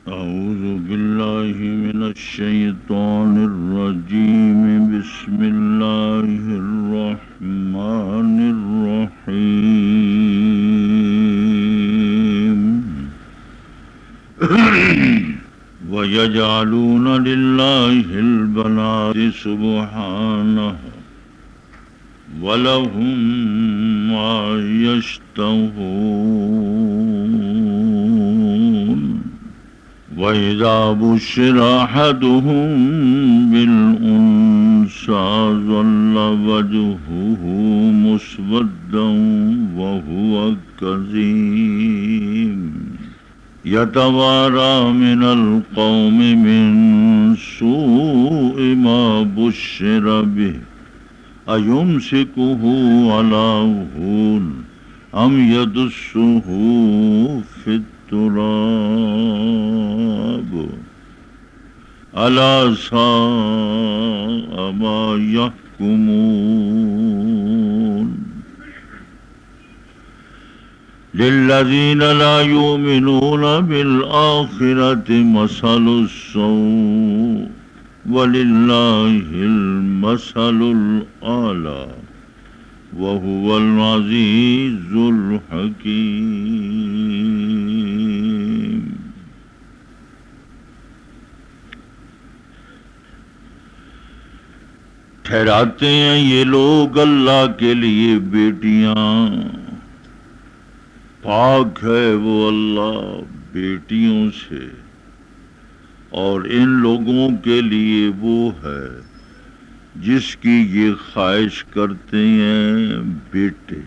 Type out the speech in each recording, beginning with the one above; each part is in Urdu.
أعوذ بالله من الشيطان الرجيم. بسم الله الرحمن الرحيم. ويجعلون لله البنات سبحانه وَلَهُم مَّا يَشْتَهُونَ. وَإِذَا بُشِّرَ أَحَدُهُم بِالْأُنثَىٰ ظَلَّ وَجْهُهُ مُسْوَدًّا وَهُوَ كَظِيمٌ يَتَوَارَىٰ مِنَ الْقَوْمِ مِن سُوءِ مَا بُشِّرَ بِهِ أَيُمْسِكُهُ عَلَىٰ هُونٍ أَمْ يَدُسُّهُ فِي التُّرَابِ أَلَا سَاءَ مَا يَحْكُمُونَ. لِلَّذِينَ لَا يُؤْمِنُونَ بِالْآخِرَةِ مَثَلُ السَّوْءِ وَلِلَّهِ الْمَثَلُ الْأَعْلَىٰ وَهُوَ الْعَزِيزُ الْحَكِيمُ. ٹھہراتے ہیں یہ لوگ اللہ کے لیے بیٹیاں، پاک ہے وہ اللہ بیٹیوں سے، اور ان لوگوں کے لیے وہ ہے جس کی یہ خواہش کرتے ہیں بیٹے.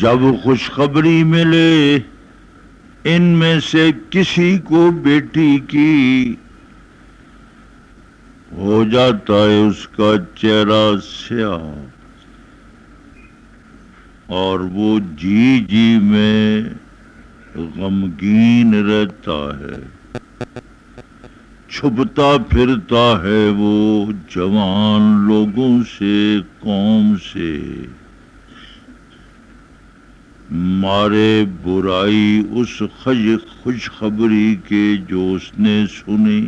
جب خوشخبری ملے ان میں سے کسی کو بیٹی کی، ہو جاتا ہے اس کا چہرہ سیاہ اور وہ جی جی میں غمگین رہتا ہے. چھپتا پھرتا ہے وہ جوان لوگوں سے، قوم سے، مارے برائی اس خوشخبری کے جو اس نے سنی.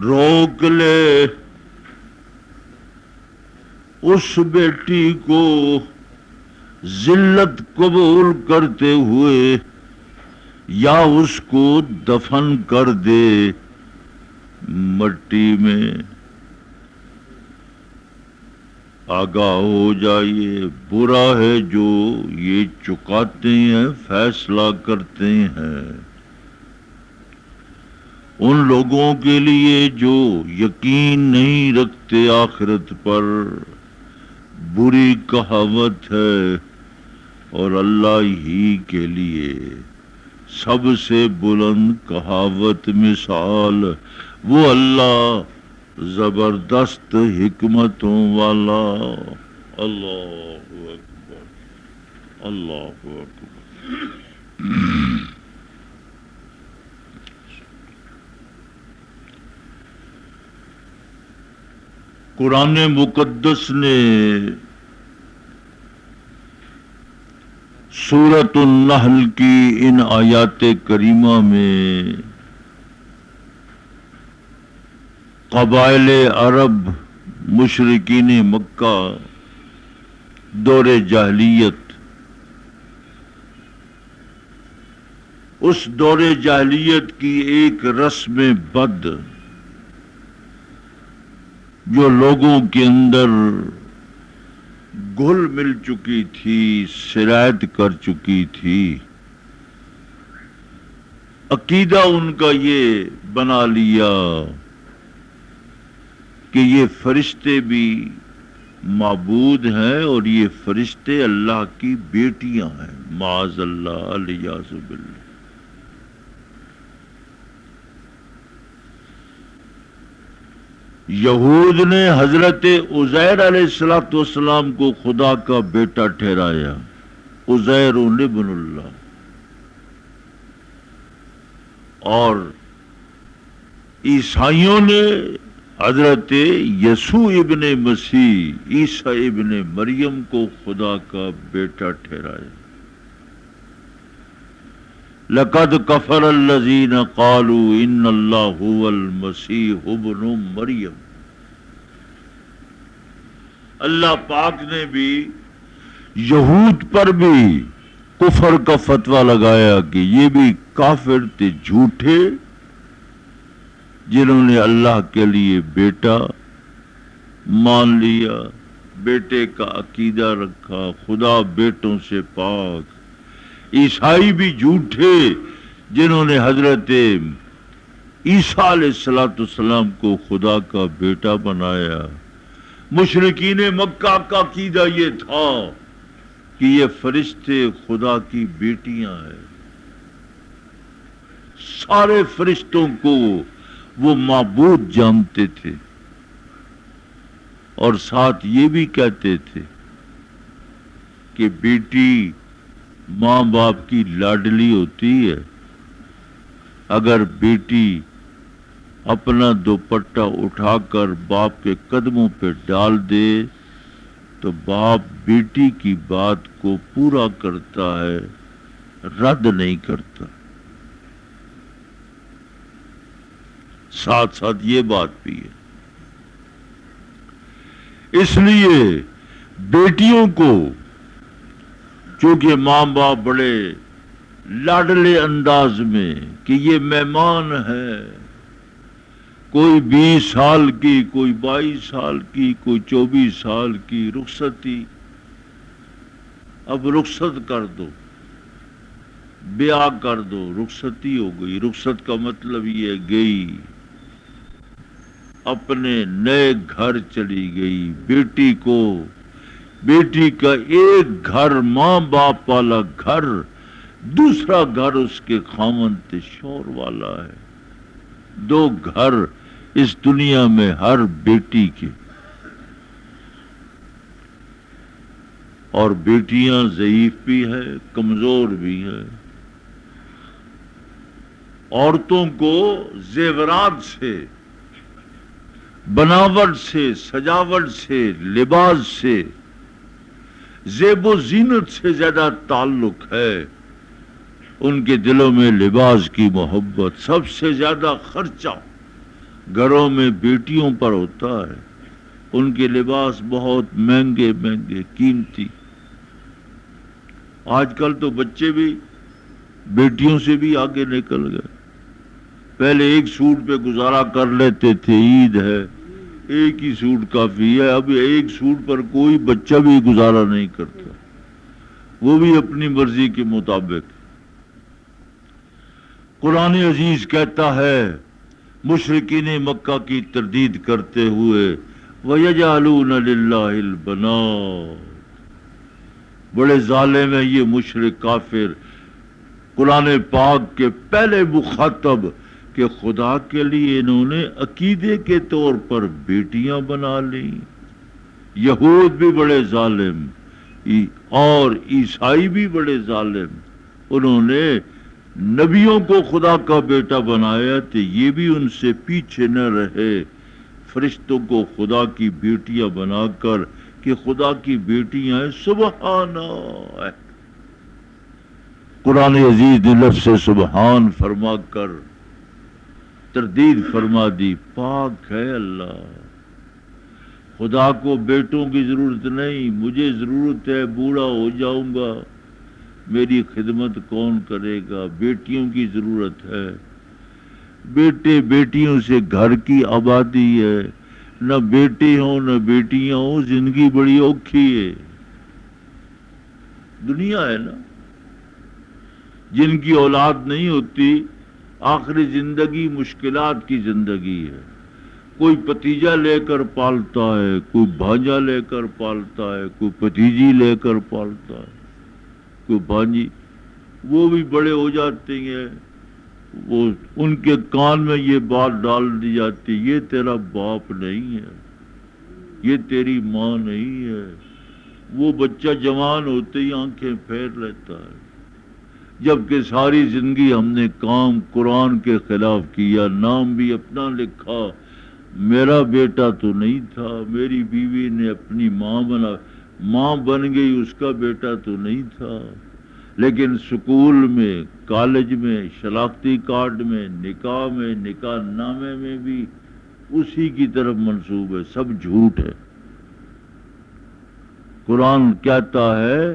روک لے اس بیٹی کو ذلت قبول کرتے ہوئے، یا اس کو دفن کر دے مٹی میں. آگاہ ہو جائیے، برا ہے جو یہ چکاتے ہیں، فیصلہ کرتے ہیں. ان لوگوں کے لیے جو یقین نہیں رکھتے آخرت پر بری کہاوت ہے، اور اللہ ہی کے لیے سب سے بلند کہاوت مثال وہ اللہ زبردست حکمتوں والا. اللہ اکبر، اللہ اکبر. قرآن مقدس نے سورۃ النحل کی ان آیات کریمہ میں قبائل عرب، مشرکین مکہ، دور جاہلیت، اس دور جاہلیت کی ایک رسم بد جو لوگوں کے اندر گھل مل چکی تھی، سرایت کر چکی تھی. عقیدہ ان کا یہ بنا لیا کہ یہ فرشتے بھی معبود ہیں اور یہ فرشتے اللہ کی بیٹیاں ہیں. معاذ اللہ، الیاذ باللہ. یہود نے حضرت عزیر علیہ السلام کو خدا کا بیٹا ٹھہرایا، عزیر ابن اللہ، اور عیسائیوں نے حضرت یسوع ابن مسیح، عیسیٰ ابن مریم کو خدا کا بیٹا ٹھہرایا. لقد کفر الذین قالوا ان اللہ هو المسیح ابن مریم. اللہ پاک نے بھی یہود پر بھی کفر کا فتویٰ لگایا کہ یہ بھی کافر تھے، جھوٹے، جنہوں نے اللہ کے لیے بیٹا مان لیا، بیٹے کا عقیدہ رکھا، خدا بیٹوں سے پاک. عیسائی بھی جھوٹے جنہوں نے حضرت عیسیٰ علیہ السلام کو خدا کا بیٹا بنایا. مشرکین مکہ کا عقیدہ یہ تھا کہ یہ فرشتے خدا کی بیٹیاں ہیں. سارے فرشتوں کو وہ معبود جانتے تھے اور ساتھ یہ بھی کہتے تھے کہ بیٹی ماں باپ کی لاڈلی ہوتی ہے. اگر بیٹی اپنا دوپٹہ اٹھا کر باپ کے قدموں پہ ڈال دے تو باپ بیٹی کی بات کو پورا کرتا ہے، رد نہیں کرتا. ساتھ ساتھ یہ بات بھی ہے، اس لیے بیٹیوں کو چونکہ ماں باپ بڑے لاڈلے انداز میں کہ یہ مہمان ہے، کوئی 20 سال کی، کوئی 22 سال کی، کوئی 24 سال کی رخصتی، اب رخصت کر دو، بیاہ کر دو، رخصتی ہو گئی. رخصت کا مطلب یہ گئی، اپنے نئے گھر چلی گئی. بیٹی کو، بیٹی کا ایک گھر ماں باپ والا گھر، دوسرا گھر اس کے خاوند شوہر والا ہے. 2 گھر اس دنیا میں ہر بیٹی کے. اور بیٹیاں ضعیف بھی ہے، کمزور بھی ہے. عورتوں کو زیورات سے، بناوٹ سے، سجاوٹ سے، لباس سے، زیب و زینت سے زیادہ تعلق ہے. ان کے دلوں میں لباس کی محبت، سب سے زیادہ خرچہ گھروں میں بیٹیوں پر ہوتا ہے. ان کے لباس بہت مہنگے مہنگے قیمتی. آج کل تو بچے بھی بیٹیوں سے بھی آگے نکل گئے. پہلے ایک سوٹ پہ گزارا کر لیتے تھے، عید ہے ایک ہی سوٹ کافی ہے. اب ایک سوٹ پر کوئی بچہ بھی گزارا نہیں کرتا، وہ بھی اپنی مرضی کے مطابق. قرآن عزیز کہتا ہے مشرکین مکہ کی تردید کرتے ہوئے وَيَجْعَلُونَ لِلَّهِ الْبَنَاتِ. بڑے ظالم ہیں یہ مشرک کافر. قرآن پاک کے پہلے مخاطب کہ خدا کے لیے انہوں نے عقیدے کے طور پر بیٹیاں بنا لی. یہود بھی بڑے ظالم اور عیسائی بھی بڑے ظالم. انہوں نے نبیوں کو خدا کا بیٹا بنایا تو یہ بھی ان سے پیچھے نہ رہے، فرشتوں کو خدا کی بیٹیاں بنا کر کہ خدا کی بیٹیاں ہیں. سبحان اللہ. قرآن عزیز نے لفظ سبحان فرما کر تردید فرما دی. پاک ہے اللہ، خدا کو بیٹوں کی ضرورت نہیں. مجھے ضرورت ہے، بوڑھا ہو جاؤں گا، میری خدمت کون کرے گا؟ بیٹیوں کی ضرورت ہے. بیٹے بیٹیوں سے گھر کی آبادی ہے. نہ بیٹے ہوں نہ بیٹیاں ہوں، زندگی بڑی اوکھی ہے. دنیا ہے نا، جن کی اولاد نہیں ہوتی آخری زندگی مشکلات کی زندگی ہے. کوئی بھتیجا لے کر پالتا ہے، کوئی بھانجا لے کر پالتا ہے، کوئی بھتیجی لے کر پالتا ہے، کوئی بھانجی. وہ بھی بڑے ہو جاتے ہیں، وہ ان کے کان میں یہ بات ڈال دی جاتی، یہ تیرا باپ نہیں ہے، یہ تیری ماں نہیں ہے. وہ بچہ جوان ہوتے ہی آنکھیں پھیر لیتا ہے، جبکہ ساری زندگی ہم نے کام قرآن کے خلاف کیا. نام بھی اپنا لکھا، میرا بیٹا تو نہیں تھا. میری بیوی نے اپنی ماں بن گئی، اس کا بیٹا تو نہیں تھا. لیکن سکول میں، کالج میں، شناختی کارڈ میں، نکاح نامے میں بھی اسی کی طرف منسوب ہے، سب جھوٹ ہے۔ قرآن کہتا ہے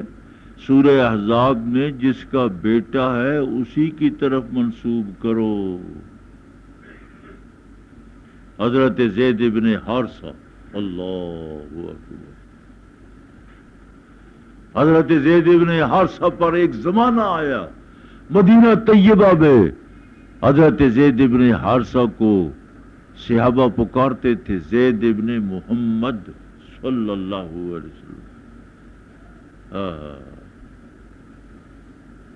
سورہ احزاب میں جس کا بیٹا ہے اسی کی طرف منسوب کرو۔ حضرت زید ابن حارثہ، اللہ اکبر، حضرت زید ابن حارثہ پر ایک زمانہ آیا مدینہ طیبہ میں، حضرت زید ابن حارثہ کو صحابہ پکارتے تھے زید ابن محمد صلی اللہ علیہ وسلم۔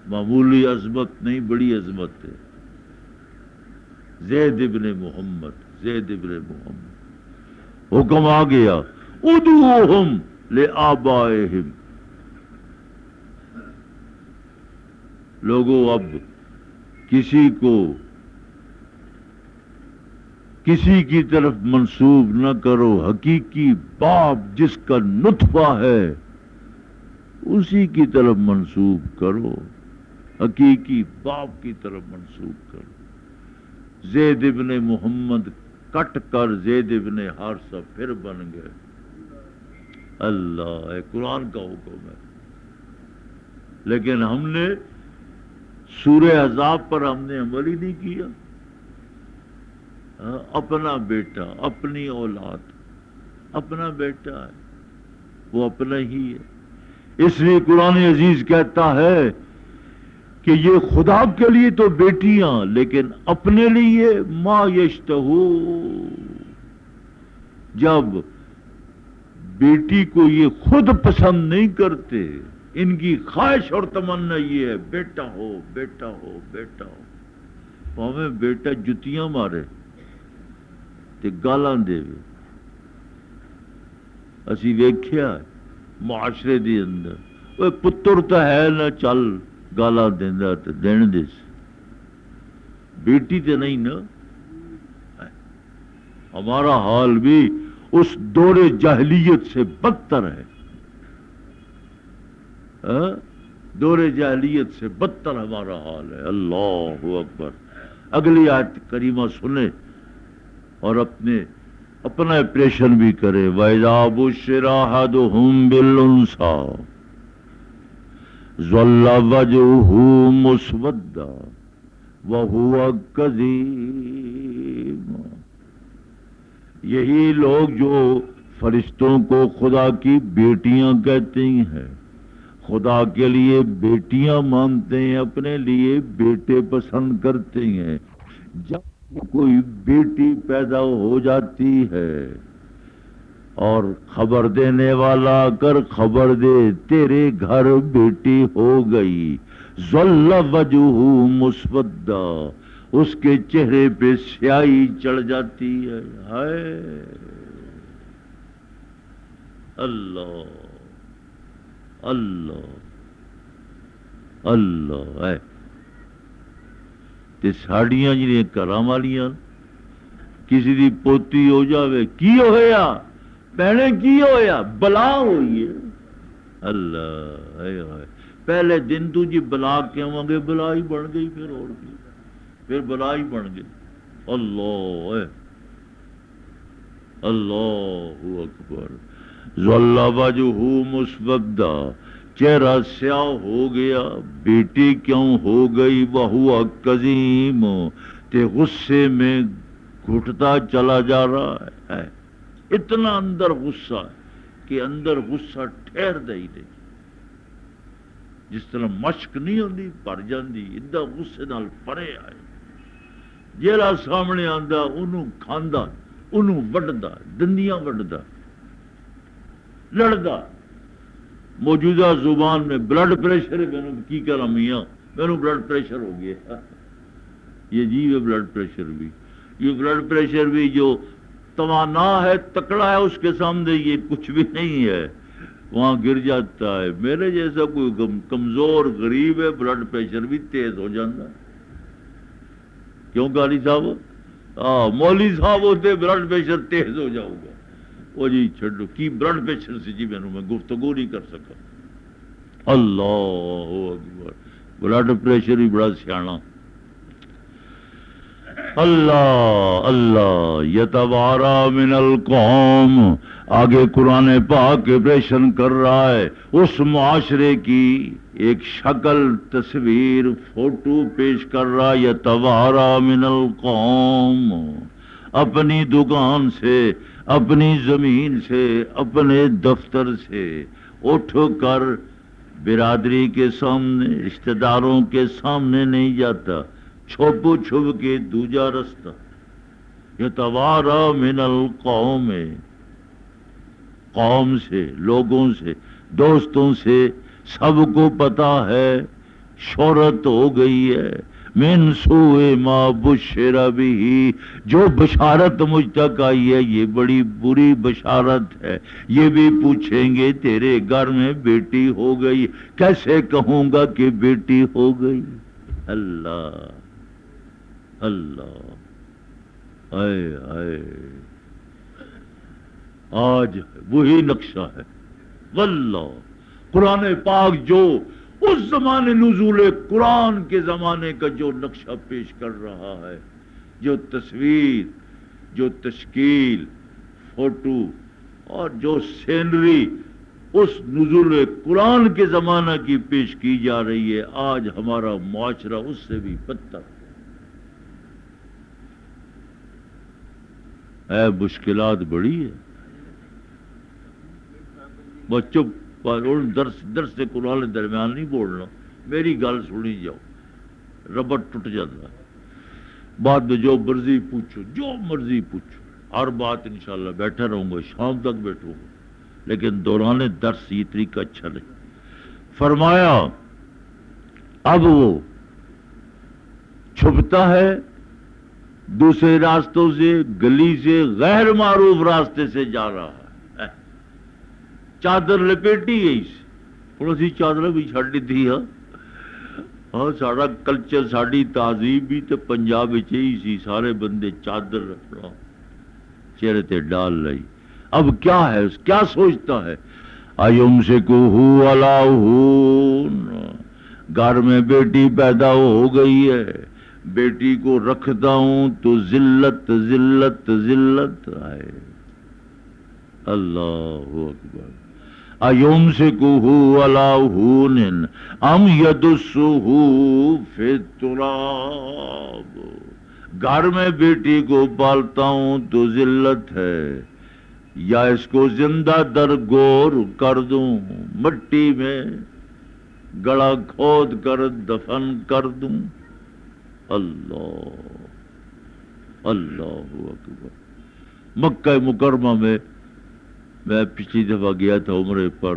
معمولی عظمت نہیں، بڑی عظمت ہے۔ زید ابن محمد، زید ابن محمد، حکم آ گیا ادعوہم لآبائہم۔ لوگوں اب کسی کو کسی کی طرف منسوب نہ کرو، حقیقی باپ جس کا نطفہ ہے اسی کی طرف منسوب کرو، حقیقی باپ کی طرف منسوب کرو۔ زید ابن محمد کٹ کر زید ابن حارثہ پھر بن گئے۔ اللہ، قرآن کا حکم ہے۔ لیکن ہم نے سورہ احزاب پر ہم نے عمل ہی نہیں کیا۔ اپنا بیٹا، اپنی اولاد، اپنا بیٹا ہے، وہ اپنا ہی ہے۔ اس لیے قرآن عزیز کہتا ہے کہ یہ خدا کے لیے تو بیٹیاں، لیکن اپنے لیے ما یشتہو۔ جب بیٹی کو یہ خود پسند نہیں کرتے، ان کی خواہش اور تمنا یہ ہے بیٹا ہو، بیٹا ہو، بیٹا ہو، ہمیں بیٹا جتیاں مارے تے گالاں دے۔ اسی ویکھیا معاشرے دی اندر، وہ پتر تو ہے نہ، چل گالاں دیندا تے دین دے، بیٹی تے نہیں نا۔ ہمارا حال بھی اس دور جاہلیت سے بدتر ہے، دور جاہلیت سے بدتر ہمارا حال ہے۔ اللہ اکبر۔ اگلی آیت کریمہ سنیں اور اپنا اپریشن بھی کرے۔ وَإِذَا بُشِّرَ أَحَدُهُم بِالْأُنثىٰ ظَلَّ وَجْهُهُ مُسْوَدًّا وَهُوَ كَظِيمٌ۔ یہی لوگ جو فرشتوں کو خدا کی بیٹیاں کہتے ہیں، خدا کے لیے بیٹیاں مانتے ہیں، اپنے لیے بیٹے پسند کرتے ہیں، جب کوئی بیٹی پیدا ہو جاتی ہے اور خبر دینے والا کر خبر دے تیرے گھر بیٹی ہو گئی، ظل وجہہ مسودا، اس کے چہرے پہ سیاہی چڑھ جاتی ہے۔ ہائے اللہ اللہ اللہ ہے۔ تے ساڑیاں جنہیں کرام والیاں کسی دی پوتی ہو جاوے، کی ہویا پہنے، کی ہویا بلا ہوئی ہے۔ اللہ ہے، پہلے دن تو جی بلا کے ہوں گے، بلا ہی بن گئی، پھر اور کی، پھر بلا ہی بن گئی۔ اللہ ہے، اللہ اکبر۔ ظل وجہہ مسودا، چہرہ سیاہ ہو گیا، بیٹی کیوں ہو گئی، وہو کظیم، تے غصے میں گھٹتا چلا جا رہا ہے۔ اتنا اندر غصہ کہ اندر غصہ ٹھہر دے ہی نہیں، جس طرح مشک نہیں ہوندی بھر جاندی، ادھا غصے نال پرے آئے، جیڑا سامنے آندا انہوں کھاندا، انہوں وڈدا، دندیاں وڈدا، لڑدا۔ موجودہ زبان میں بلڈ پریشر ہے، میں کی کرا میاں، میں بلڈ پریشر ہو گیا۔ یہ عجیب ہے بلڈ پریشر بھی، یہ بلڈ پریشر بھی جو توانا ہے، تکڑا ہے، اس کے سامنے یہ کچھ بھی نہیں ہے، وہاں گر جاتا ہے۔ میرے جیسا کوئی کمزور غریب ہے، بلڈ پریشر بھی تیز ہو جاتا ہے۔ کیوں قاری صاحب؟ مولوی صاحب ہوتے بلڈ پریشر تیز ہو جاؤ گا، وہ جی چھڑو کی بلڈ پریشر سے جی میں گفتگو نہیں کر سکا۔ اللہ اکبر، بلڈ پریشر ہی بڑا سیاح. اللہ اللہ یتوارا من القوم. آگے قرآن پاک پریشن کر رہا ہے اس معاشرے کی ایک شکل، تصویر، فوٹو پیش کر رہا. یتوارا من القوم، اپنی دکان سے، اپنی زمین سے، اپنے دفتر سے اٹھ کر برادری کے سامنے، رشتہ داروں کے سامنے نہیں جاتا، چھپ چھپ کے دوجا رستہ. یتوارا من القوم، قوم سے، لوگوں سے، دوستوں سے، سب کو پتا ہے شہرت ہو گئی ہے. من سوء ما بشر بھی، جو بشارت مجھ تک آئی ہے یہ بڑی بری بشارت ہے. یہ بھی پوچھیں گے تیرے گھر میں بیٹی ہو گئی، کیسے کہوں گا کہ بیٹی ہو گئی. اللہ اللہ، آئے آئے، آج وہی نقشہ ہے. واللہ قرآن پاک جو اس زمانے نزول قرآن کے زمانے کا جو نقشہ پیش کر رہا ہے، جو تصویر، جو تشکیل، فوٹو اور جو سینری اس نزول قرآن کے زمانہ کی پیش کی جا رہی ہے، آج ہمارا معاشرہ اس سے بھی بدتر ہے. مشکلات بڑی ہے. بس چپ، درس سے قرآن درمیان نہیں بولنا، میری گل سنی جاؤ، ربڑ ٹوٹ جاتا ہے. بعد میں جو مرضی پوچھو، جو مرضی پوچھو، ہر بات انشاءاللہ بیٹھا رہوں گا، شام تک بیٹھوں گا، لیکن دوران درس یہ طریقہ اچھا نہیں. فرمایا اب وہ چھپتا ہے دوسرے راستوں سے، گلی سے، غیر معروف راستے سے جا رہا ہے. چادر لپیٹی گئی سی، ہوں اسی چادر بھی چھڈ دی. ہاں سارا کلچر، ساری تہذیب بھی تو پنجاب ہی سی، سارے بندے چادر اپنا چہرے تے ڈال لئی. اب کیا ہے، کیا سوچتا ہے؟ ایمسکہ علی ہون، گھر میں بیٹی پیدا ہو گئی ہے، بیٹی کو رکھتا ہوں تو ذلت ذلت ذلت آئے. اللہ اکبر. ایمسکہ علی ہون ام یدسہ فی التراب، گھر میں بیٹی کو پالتا ہوں تو ذلت ہے، یا اس کو زندہ در گور کر دوں، مٹی میں گڑا کھود کر دفن کر دوں. اللہ اللہ اکبر. مکہ مکرمہ میں پچھلی دفعہ گیا تھا عمرے پر،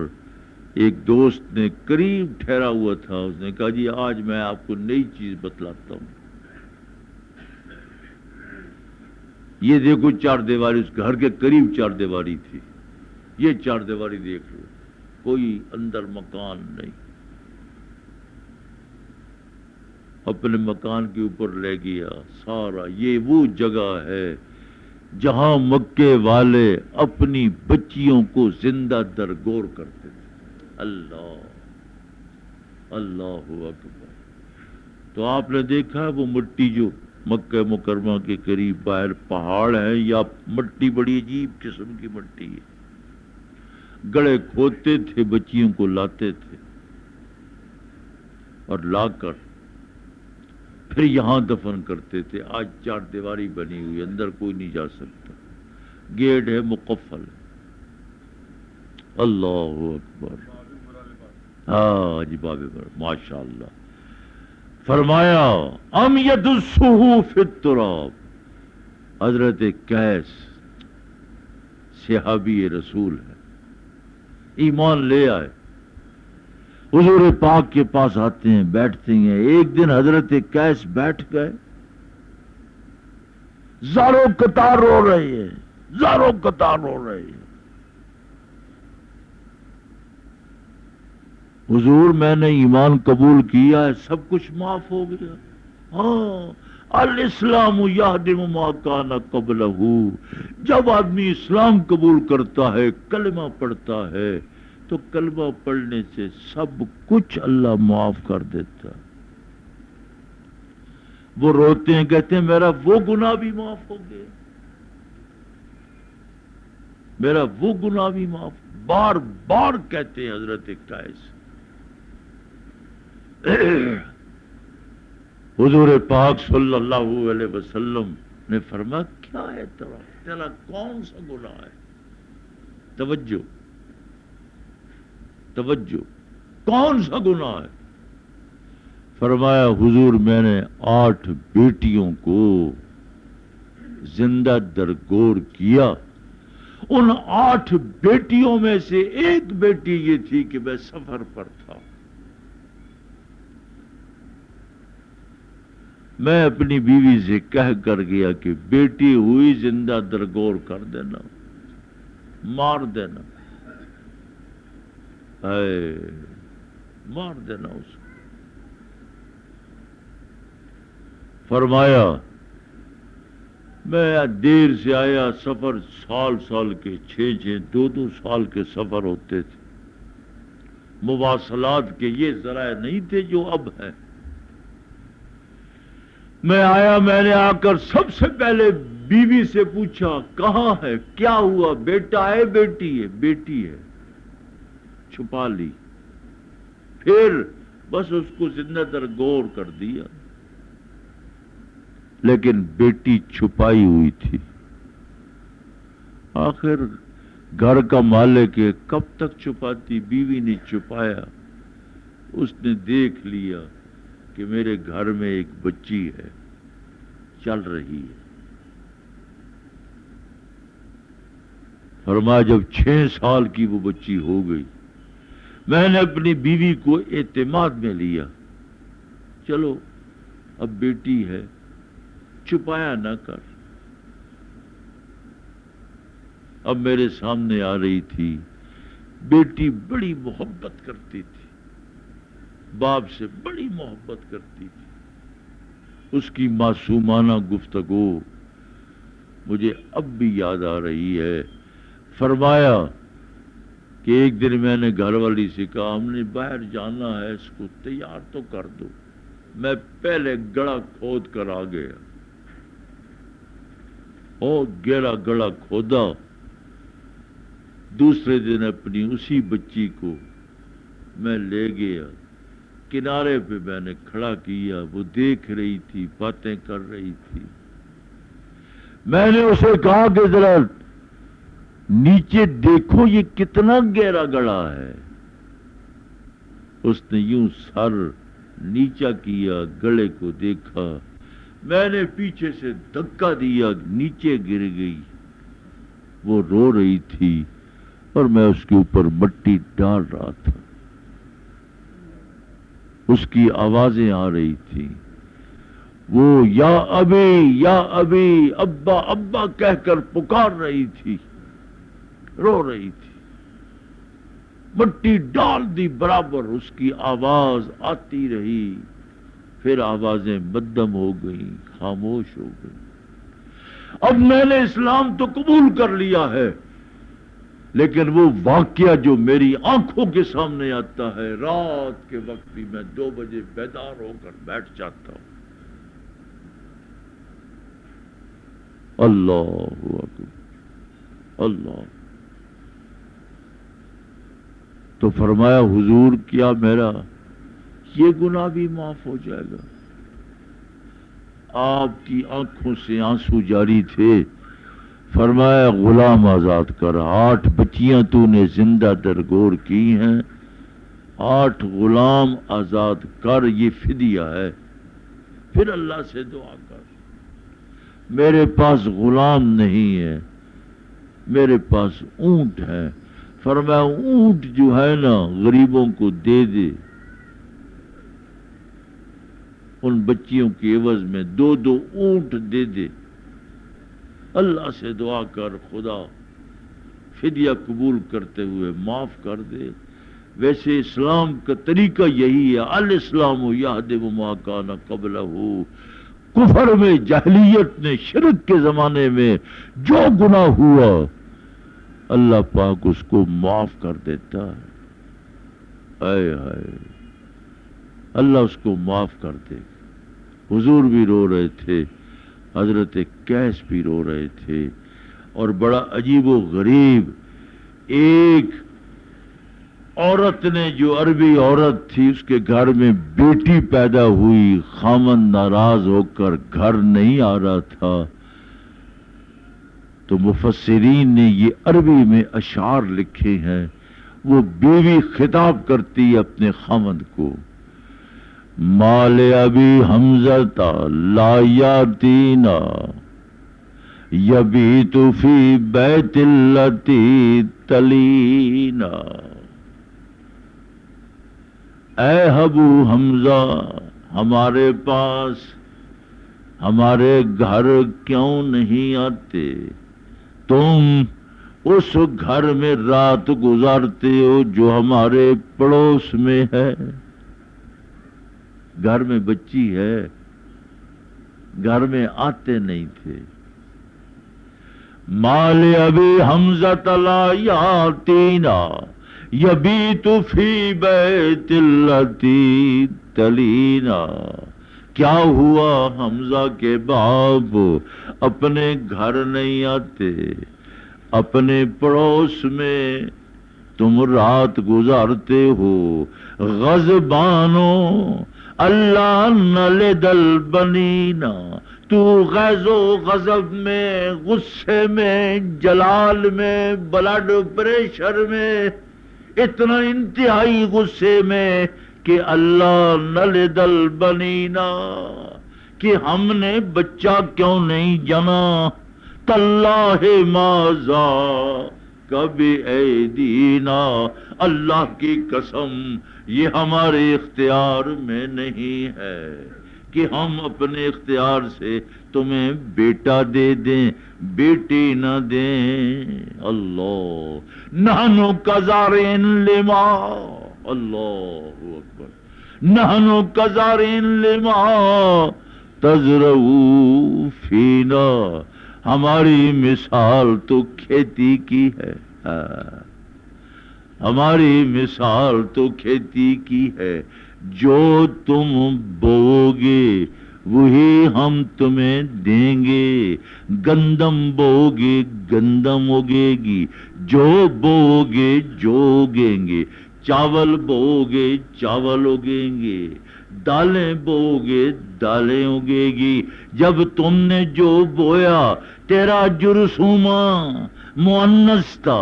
ایک دوست نے قریب ٹھہرا ہوا تھا، اس نے کہا جی آج میں آپ کو نئی چیز بتلاتا ہوں. یہ دیکھو چار دیواری، اس گھر کے قریب چار دیواری تھی، یہ چار دیواری دیکھ لو، کوئی اندر مکان نہیں. اپنے مکان کے اوپر لے گیا سارا. یہ وہ جگہ ہے جہاں مکے والے اپنی بچیوں کو زندہ درگور کرتے تھے. اللہ اللہ اکبر. تو آپ نے دیکھا وہ مٹی جو مکہ مکرمہ کے قریب باہر پہاڑ ہے، یا مٹی بڑی عجیب قسم کی مٹی ہے، گڑے کھودتے تھے، بچیوں کو لاتے تھے اور لا کر پھر یہاں دفن کرتے تھے. آج چار دیواری بنی ہوئی، اندر کوئی نہیں جا سکتا، گیٹ ہے مقفل. اللہ اکبر. ہاں جی بابے پر ماشاء اللہ. فرمایا ام یدسہ فی التراب. حضرت قیس صحابی رسول ہے، ایمان لے آئے، حضور پاک کے پاس آتے ہیں، بیٹھتے ہیں. ایک دن حضرت قیس بیٹھ گئے، زاروں قطار رو رہے ہیں، زاروں قطار رو رہے ہیں. حضور میں نے ایمان قبول کیا ہے، سب کچھ معاف ہو گیا. ہاں الاسلام یہدم ما کان قبلہ. جب آدمی اسلام قبول کرتا ہے، کلمہ پڑھتا ہے، تو کلمہ پڑھنے سے سب کچھ اللہ معاف کر دیتا. وہ روتے ہیں، کہتے ہیں میرا وہ گناہ بھی معاف ہو گیا، میرا وہ گناہ بھی معاف. بار بار کہتے ہیں حضرت قیس. حضور پاک صلی اللہ علیہ وسلم نے فرمایا کیا ہے تیرا کون سا گناہ ہے؟ توجہ توجہ، کون سا گناہ ہے؟ فرمایا حضور میں نے 8 بیٹیوں کو زندہ درگور کیا. ان 8 بیٹیوں میں سے ایک بیٹی یہ تھی کہ میں سفر پر تھا. میں اپنی بیوی سے کہہ کر گیا کہ بیٹی ہوئی زندہ درگور کر دینا، مار دینا، مار دینا اس کو. فرمایا میں دیر سے آیا، سفر سال کے 6 2 سال کے سفر ہوتے تھے. مواصلات کے یہ ذرائع نہیں تھے جو اب ہیں. میں آیا، میں نے آ کر سب سے پہلے بیوی سے پوچھا کہاں ہے، کیا ہوا، بیٹا ہے بیٹی ہے؟ بیٹی ہے. چھپا لی. پھر بس اس کو زندہ درگور کر دیا. لیکن بیٹی چھپائی ہوئی تھی. آخر گھر کا مالک ہے، کب تک چھپاتی؟ بیوی نے چھپایا. اس نے دیکھ لیا کہ میرے گھر میں ایک بچی ہے، چل رہی ہے. فرمایا جب 6 سال کی وہ بچی ہو گئی، میں نے اپنی بیوی کو اعتماد میں لیا. چلو اب بیٹی ہے، چھپایا نہ کر. اب میرے سامنے آ رہی تھی. بیٹی بڑی محبت کرتی تھی، باپ سے بڑی محبت کرتی تھی. اس کی معصومانہ گفتگو مجھے اب بھی یاد آ رہی ہے. فرمایا کہ ایک دن میں نے گھر والی سے کہا ہم نے باہر جانا ہے، اس کو تیار تو کر دو. میں پہلے گڑا کھود کر آ گیا. گہرا گڑا کھودا. دوسرے دن اپنی اسی بچی کو میں لے گیا، کنارے پہ میں نے کھڑا کیا. وہ دیکھ رہی تھی، باتیں کر رہی تھی. میں نے اسے کہا کہ ذرا نیچے دیکھو یہ کتنا گہرا گڑا ہے. اس نے یوں سر نیچا کیا، گڑے کو دیکھا. میں نے پیچھے سے دھکا دیا، نیچے گر گئی. وہ رو رہی تھی اور میں اس کے اوپر مٹی ڈال رہا تھا. اس کی آوازیں آ رہی تھی. وہ یا ابی ابا ابا کہہ کر پکار رہی تھی، رو رہی تھی. مٹی ڈال دی برابر، اس کی آواز آتی رہی. پھر آوازیں مدھم ہو گئیں، خاموش ہو گئی. اب میں نے اسلام تو قبول کر لیا ہے، لیکن وہ واقعہ جو میری آنکھوں کے سامنے آتا ہے، رات کے وقت بھی میں 2 بجے بیدار ہو کر بیٹھ جاتا ہوں. اللہ اکبر اللہ. تو فرمایا حضور کیا میرا یہ گناہ بھی معاف ہو جائے گا؟ آپ کی آنکھوں سے آنسو جاری تھے. فرمایا غلام آزاد کر. 8 بچیاں تو نے زندہ درگور کی ہیں، 8 غلام آزاد کر، یہ فدیہ ہے. پھر اللہ سے دعا کر. میرے پاس غلام نہیں ہے، میرے پاس اونٹ ہے. فرمایا اونٹ جو ہے نا غریبوں کو دے دے. ان بچیوں کے عوض میں 2 اونٹ دے دے. اللہ سے دعا کر خدا فدیہ قبول کرتے ہوئے معاف کر دے. ویسے اسلام کا طریقہ یہی ہے، الاسلام یہدم ما کان قبلہ. کفر میں، جاہلیت میں، شرک کے زمانے میں جو گناہ ہوا اللہ پاک اس کو معاف کر دیتا ہے. ہائے ہائے، اللہ اس کو معاف کر دے۔ حضور بھی رو رہے تھے، حضرت قیس بھی رو رہے تھے، اور بڑا عجیب و غریب ایک عورت نے، جو عربی عورت تھی، اس کے گھر میں بیٹی پیدا ہوئی، خامن ناراض ہو کر گھر نہیں آ رہا تھا، تو مفسرین نے یہ عربی میں اشعار لکھے ہیں۔ وہ بیوی خطاب کرتی اپنے خامند کو، مال ابی حمزہ لا یاتینا یبیت فی بیت التی تلینا، اے ابو حمزہ، ہمارے پاس، ہمارے گھر کیوں نہیں آتے؟ تم اس گھر میں رات گزارتے ہو جو ہمارے پڑوس میں ہے۔ گھر میں بچی ہے، گھر میں آتے نہیں تھے۔ مال ابی حمزہ لا یاتینا یبیت فی بیت التی تلینا، کیا ہوا حمزہ کے باپ اپنے گھر نہیں آتے، اپنے پڑوس میں تم رات گزارتے ہو؟ غضبانو اللہ نلد البنینا، تو غیظ و غضب میں، غصے میں، جلال میں، بلڈ پریشر میں، اتنا انتہائی غصے میں کہ اللہ نلد البنینا، کہ ہم نے بچہ کیوں نہیں جنا؟ تاللہ ماذا کبھی ایدینا، اللہ کی قسم یہ ہمارے اختیار میں نہیں ہے کہ ہم اپنے اختیار سے تمہیں بیٹا دے دیں، بیٹی نہ دیں۔ اللہ، نحن کزارین لما، اللہ اکبر، نحن کزارین لما تزرعو فینا، ہماری مثال تو کھیتی کی ہے، ہماری مثال تو کھیتی کی ہے، جو تم بو گے وہی ہم تمہیں دیں گے۔ گندم بو گے گندم اگے گی، جو بو گے جو اگیں گے، چاول بو گے چاول اگیں گے، دالیں بو گے دالیں اگے گی۔ جب تم نے جو بویا، تیرا جرثومہ مؤنث تھا،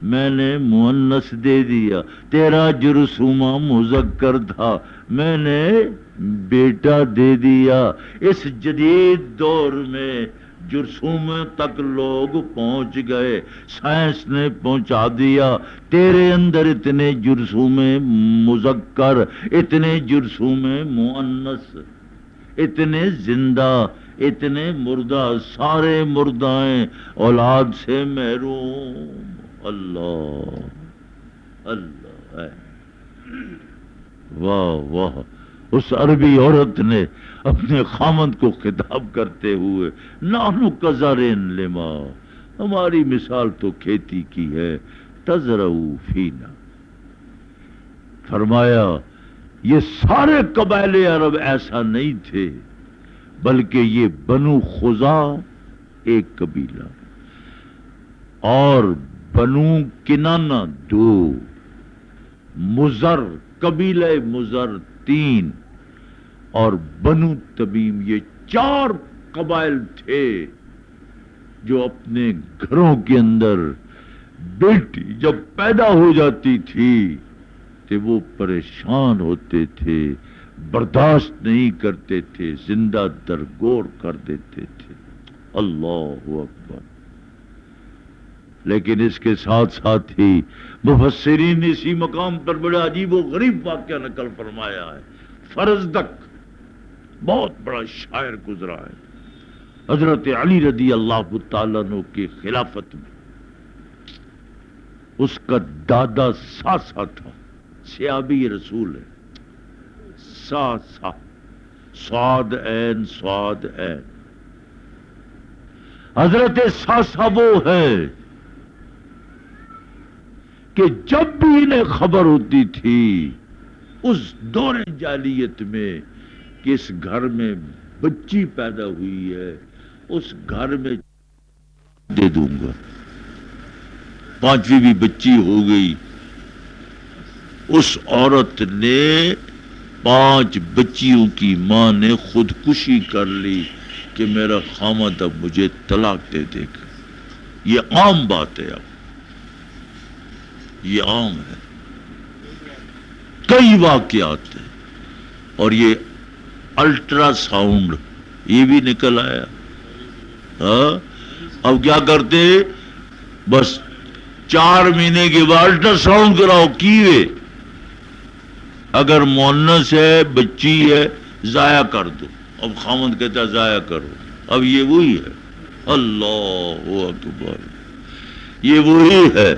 میں نے مؤنث دے دیا، تیرا جرثومہ مذکر تھا، میں نے بیٹا دے دیا۔ اس جدید دور میں جرثومے تک لوگ پہنچ گئے، سائنس نے پہنچا دیا، تیرے اندر اتنے جرثومے مذکر، اتنے جرثومے مؤنث، اتنے زندہ، اتنے مردہ، سارے مردائیں اولاد سے محروم۔ اللہ اللہ ہے، واہ واہ۔ اس عربی عورت نے اپنے خامند کو خطاب کرتے ہوئے، نحن کزارین لما، ہماری مثال تو کھیتی کی ہے، تزرعو فینا، فرمایا یہ سارے قبائل عرب ایسا نہیں تھے، بلکہ یہ بنو خزاع ایک قبیلہ اور بنو کنانہ دو، مزر قبیلہ مزر تین، اور بنو تمیم یہ چار قبائل تھے جو اپنے گھروں کے اندر بیٹی جب پیدا ہو جاتی تھی تو وہ پریشان ہوتے تھے، برداشت نہیں کرتے تھے، زندہ درگور کر دیتے تھے۔ اللہ اکبر۔ لیکن اس کے ساتھ ساتھ ہی مفسرین نے اسی مقام پر بڑا عجیب و غریب واقعہ نقل فرمایا ہے۔ فرزدق بہت بڑا شاعر گزرا ہے، حضرت علی رضی اللہ تعالیٰ عنہ کی خلافت میں اس کا دادا ساسا تھا، صحابی رسول ہے، ساسا، صاد عین صاد عین۔ حضرت ساسا وہ ہے کہ جب بھی انہیں خبر ہوتی تھی اس دور جاہلیت میں کہ اس گھر میں بچی پیدا ہوئی ہے، اس گھر میں دے دوں گا، پانچویں بھی بچی ہو گئی، اس عورت نے 5 بچیوں کی ماں نے خودکشی کر لی کہ میرا خامد اب مجھے طلاق دے دے گا۔ یہ عام بات ہے، اب یہ عام ہے، کئی واقعات ہیں۔ اور یہ الٹرا ساؤنڈ یہ بھی نکل آیا۔ ہاں اب کیا کرتے، بس 4 مہینے کے بعد الٹرا ساؤنڈ کراؤ کیوے، اگر مونس ہے بچی ہے ضائع کر دو، اب خامد کہتا ہے ضائع کرو، اب یہ وہی ہے۔ اللہ اکبر، یہ وہی ہے،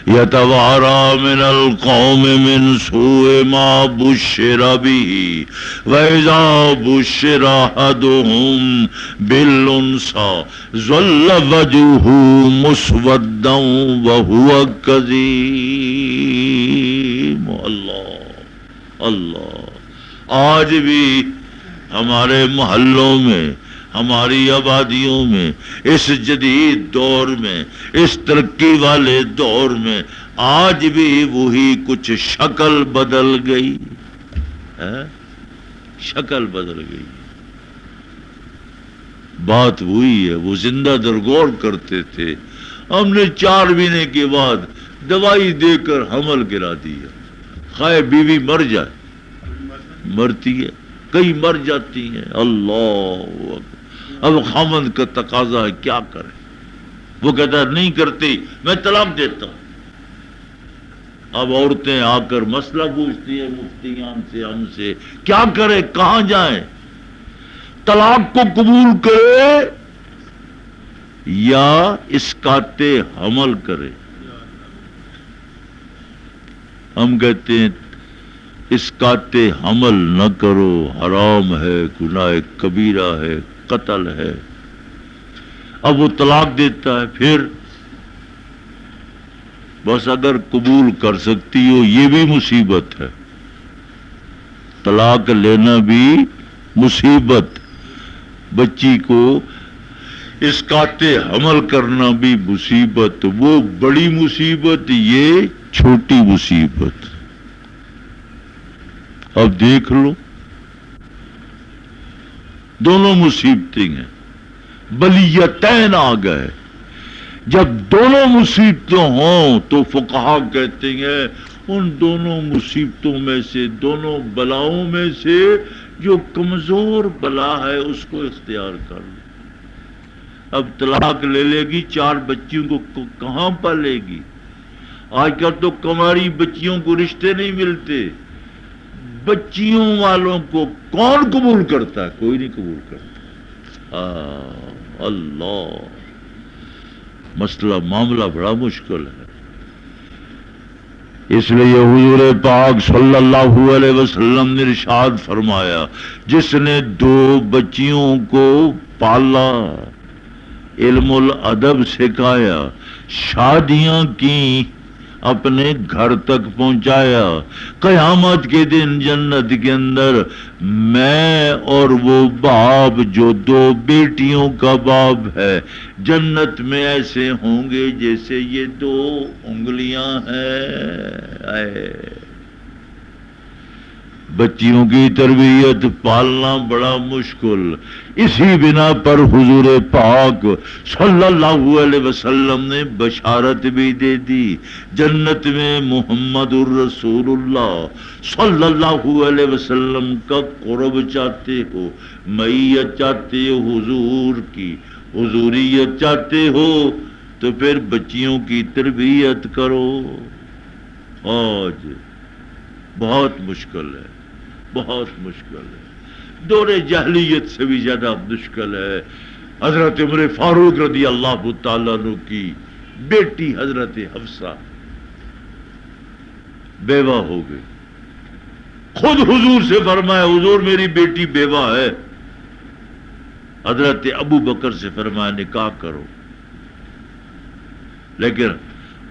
یتوارا من القوم من سوء ما بشر به واذا بشر احدهم بالانثى ظل وجهه مسودا وهو كظيم۔ اللہ اللہ، آج بھی ہمارے محلوں میں، ہماری آبادیوں میں، اس جدید دور میں، اس ترقی والے دور میں آج بھی وہی کچھ شکل بدل گئی ہے، شکل بدل گئی، بات وہی ہے۔ وہ زندہ درگور کرتے تھے، ہم نے 4 مہینے کے بعد دوائی دے کر حمل کرا دیا، خواہ بیوی مر جائے، مرتی ہے، کئی مر جاتی ہیں۔ اللہ اکبر، اب خامند کا تقاضا ہے، کیا کرے؟ وہ کہتا ہے نہیں کرتی میں طلاق دیتا ہوں۔ اب عورتیں آ کر مسئلہ پوچھتی ہیں مفتیان سے، ہم سے، کیا کرے، کہاں جائیں؟ طلاق کو قبول کرے یا اسقاط حمل کرے؟ ہم کہتے ہیں اسقاط حمل نہ کرو، حرام ہے، گناہ کبیرہ ہے، قتل ہے۔ اب وہ طلاق دیتا ہے، پھر بس اگر قبول کر سکتی ہو یہ بھی مصیبت ہے، طلاق لینا بھی مصیبت، بچی کو اسقاط حمل کرنا بھی مصیبت، وہ بڑی مصیبت، یہ چھوٹی مصیبت۔ اب دیکھ لو، دونوں مصیبتیں ہیں، بلیتین آ گئے۔ جب دونوں مصیبتیں ہوں تو فقہا کہتے ہیں ان دونوں مصیبتوں میں سے، دونوں بلاؤں میں سے جو کمزور بلا ہے اس کو اختیار کر لو۔ اب طلاق لے لے گی، 4 بچیوں کو کہاں پالے گی؟ آج کل تو کماری بچیوں کو رشتے نہیں ملتے، بچیوں والوں کو کون قبول کرتا ہے؟ کوئی نہیں قبول کرتا۔ اللہ، مسئلہ معاملہ بڑا مشکل ہے۔ اس لیے حضور پاک صلی اللہ علیہ وسلم نے ارشاد فرمایا، جس نے 2 بچیوں کو پالا، علم الادب سکھایا، شادیاں کی، اپنے گھر تک پہنچایا، قیامت کے دن جنت کے اندر میں اور وہ باپ جو 2 بیٹیوں کا باپ ہے جنت میں ایسے ہوں گے جیسے یہ 2 انگلیاں ہیں۔ بچیوں کی تربیت پالنا بڑا مشکل، اسی بنا پر حضور پاک صلی اللہ علیہ وسلم نے بشارت بھی دے دی، جنت میں محمد الرسول اللہ صلی اللہ علیہ وسلم کا قرب چاہتے ہو، معیت چاہتے ہو، حضور کی حضوریت چاہتے ہو تو پھر بچیوں کی تربیت کرو۔ آج بہت مشکل ہے، بہت مشکل ہے، دور جاہلیت سے بھی زیادہ مشکل ہے۔ حضرت عمر فاروق رضی اللہ تعالیٰ عنہ کی بیٹی حضرت حفصہ بیوہ ہو گئی، خود حضور سے فرمایا حضور میری بیٹی بیوہ ہے، حضرت ابو بکر سے فرمایا نکاح کرو، لیکن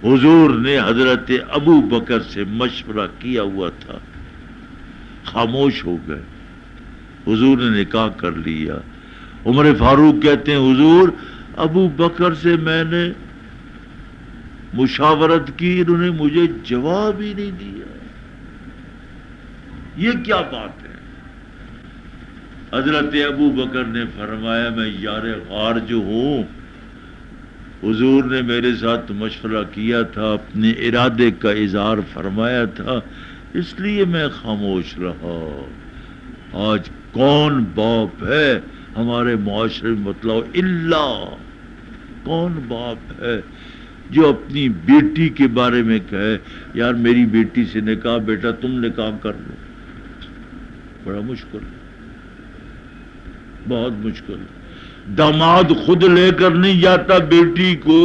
حضور نے حضرت ابو بکر سے مشورہ کیا ہوا تھا، خاموش ہو گئے. حضور نے نکاح کر لیا. عمر فاروق کہتے ہیں حضور ابو بکر سے میں نے مشاورت کی، انہوں نے مجھے جواب ہی نہیں دیا. یہ کیا بات ہے؟ حضرت ابو بکر نے فرمایا میں یار غار جو ہوں، حضور نے میرے ساتھ مشورہ کیا تھا، اپنے ارادے کا اظہار فرمایا تھا، اس لیے میں خاموش رہا. آج کون باپ ہے ہمارے معاشرے میں بتلاؤ اللہ، کون باپ ہے جو اپنی بیٹی کے بارے میں کہے یار میری بیٹی سے نکاح، بیٹا تم نکاح کر لو؟ بڑا مشکل ہے، بہت مشکل. داماد خود لے کر نہیں جاتا بیٹی کو،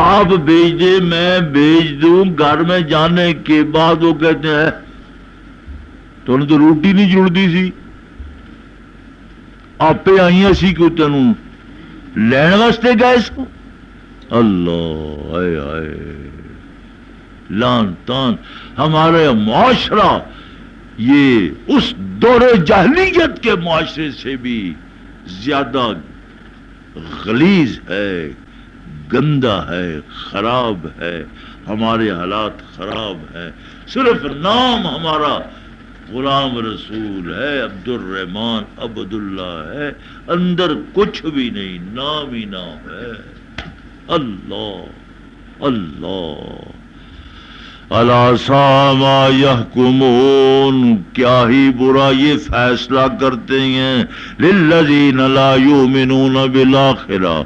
آپ بھیج دے میں بھیج دوں. گھر میں جانے کے بعد وہ کہتے ہیں تو نے تو روٹی نہیں جڑتی سی، آپ آئی اسی کو تینوں لین واسطے گئے سو. اللہ ہائے ہائے لان تان. ہمارے معاشرہ یہ اس دور جاہلیت کے معاشرے سے بھی زیادہ غلیظ ہے، گندا ہے، خراب ہے. ہمارے حالات خراب ہیں. صرف نام ہمارا غلام رسول ہے، عبد الرحمن عبد اللہ ہے، اندر کچھ بھی نہیں، نام ہی نام ہے. اللہ اللہ الا ساء ما یحکمون. کیا ہی برا یہ فیصلہ کرتے ہیں. للذین لا یؤمنون بالآخرہ،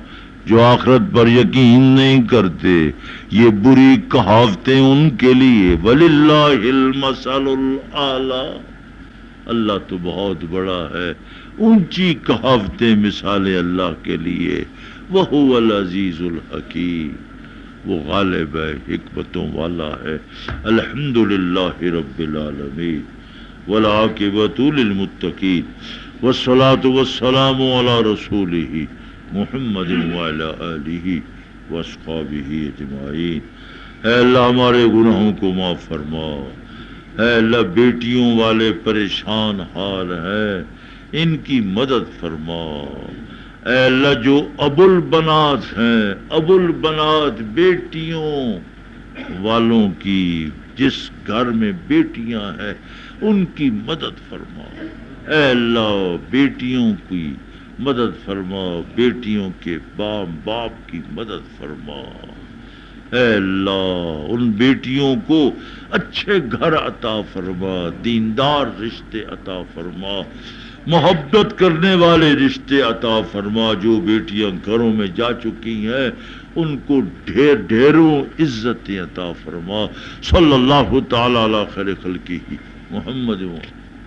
جو آخرت پر یقین نہیں کرتے، یہ بری کہاوتیں ان کے لیے. وَلِلَّهِ الْمَثَلُ الْأَعْلَىٰ، اللہ تو بہت بڑا ہے، اونچی کہاوتیں مثالیں اللہ کے لیے. وَهُوَ الْعَزِيزُ الْحَكِيمُ، وہ غالب ہے، حکمتوں والا ہے. الحمدللہ رب العالمین والعاقبۃ للمتقین والصلاة والسلام علی رسولہ محمد وعلی آلہ واصحابہ اجمعین. اے اللہ ہمارے گناہوں کو معاف فرما. اے اللہ بیٹیوں والے پریشان حال ہیں، ان کی مدد فرما. اے اللہ جو ابو البنات ہیں، ابو البنات بیٹیوں والوں کی، جس گھر میں بیٹیاں ہیں ان کی مدد فرما. اے اللہ بیٹیوں کی مدد فرما، بیٹیوں کے باپ کی مدد فرما. اے اللہ ان بیٹیوں کو اچھے گھر عطا فرما، دیندار رشتے عطا فرما، محبت کرنے والے رشتے عطا فرما. جو بیٹیاں گھروں میں جا چکی ہیں ان کو ڈھیروں عزتیں عطا فرما. صلی اللہ تعالی علی خیر خلقہ محمد